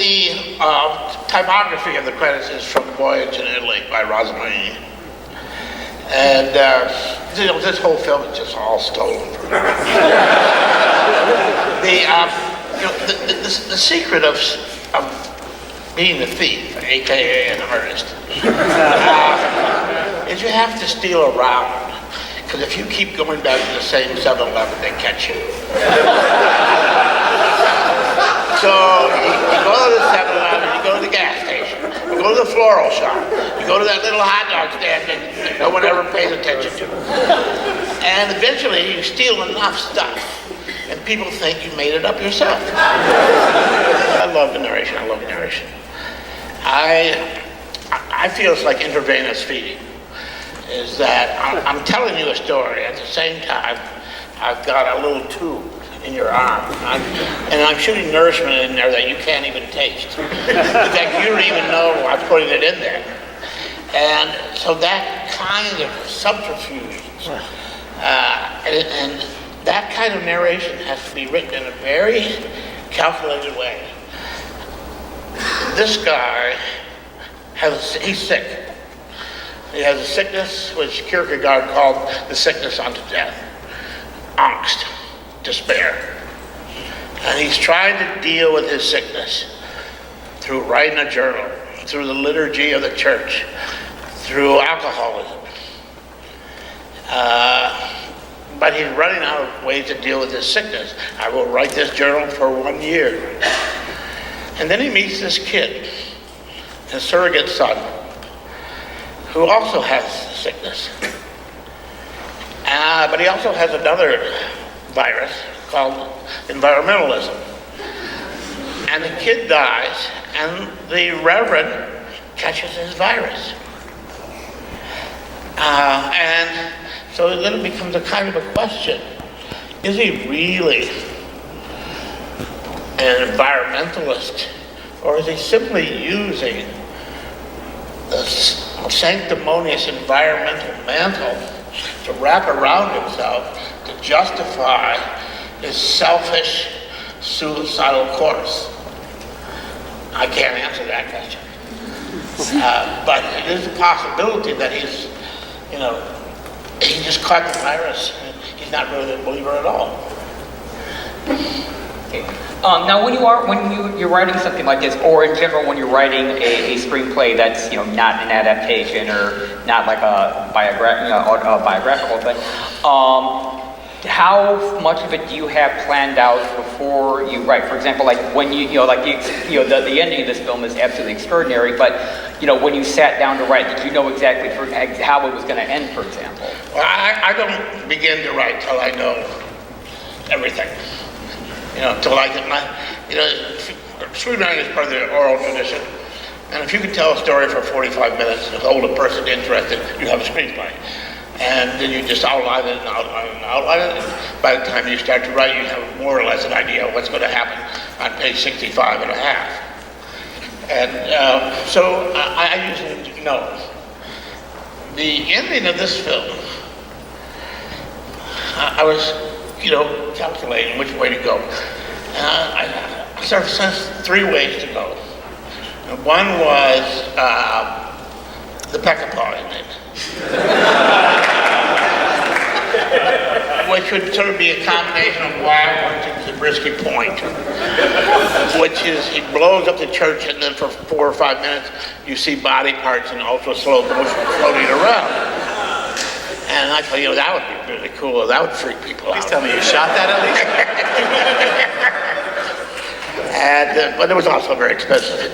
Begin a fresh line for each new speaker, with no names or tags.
the typography of the credits is from Voyage in Italy by Rossellini. And this whole film is just all stolen from me. The secret of being a thief, aka an artist, is you have to steal around. Because if you keep going back to the same 7-Eleven, they catch you. So you go to the 7-Eleven, you go to the gas station, you go to the floral shop, you go to that little hot dog stand that no one ever pays attention to. And eventually you steal enough stuff, and people think you made it up yourself. I love the narration, I love narration. I feel it's like intravenous feeding, is that I'm telling you a story, at the same time I've got a little tube in your arm, and I'm shooting nourishment in there that you can't even taste. In fact, you don't even know I'm putting it in there. And so that kind of subterfuge, and that kind of narration has to be written in a very calculated way. This guy he's sick. He has a sickness which Kierkegaard called the sickness unto death. Angst. Despair. And he's trying to deal with his sickness through writing a journal, through the liturgy of the church, through alcoholism. But he's running out of ways to deal with his sickness. I will write this journal for 1 year. And then he meets this kid, his surrogate son, who also has sickness. But he also has another virus called environmentalism. And the kid dies, and the reverend catches his virus. And so then it becomes a kind of a question. Is he really an environmentalist, or is he simply using the sanctimonious environmental mantle to wrap around himself to justify his selfish, suicidal course? I can't answer that question. But it is a possibility that he's, he just caught the virus and he's not really a believer at all.
Okay. Now, when you're writing something like this, or in general when you're writing a screenplay that's not an adaptation or not like a biographical thing, how much of it do you have planned out before you write? For example, like when the ending of this film is absolutely extraordinary, but when you sat down to write, did you know exactly how it was going to end, for example?
Well, I don't begin to write till I know everything. Till I get screenwriting is part of the oral tradition, and if you can tell a story for 45 minutes and hold a person interested, you have a screenplay. And then you just outline it and outline it and outline it. And by the time you start to write, you have more or less an idea of what's going to happen on page 65 and a half. And so I usually know. The ending of this film, I was, calculating which way to go. I sort of sensed 3 ways to go. And one was the Peccapaw ending. Which would sort of be a combination of Wild Ones and Zabriskie Point, which is he blows up the church and then for 4 or 5 minutes you see body parts in ultra slow motion floating around. And I thought, that would be really cool. That would freak people out.
Please tell me you shot that at least.
But it was also very expensive.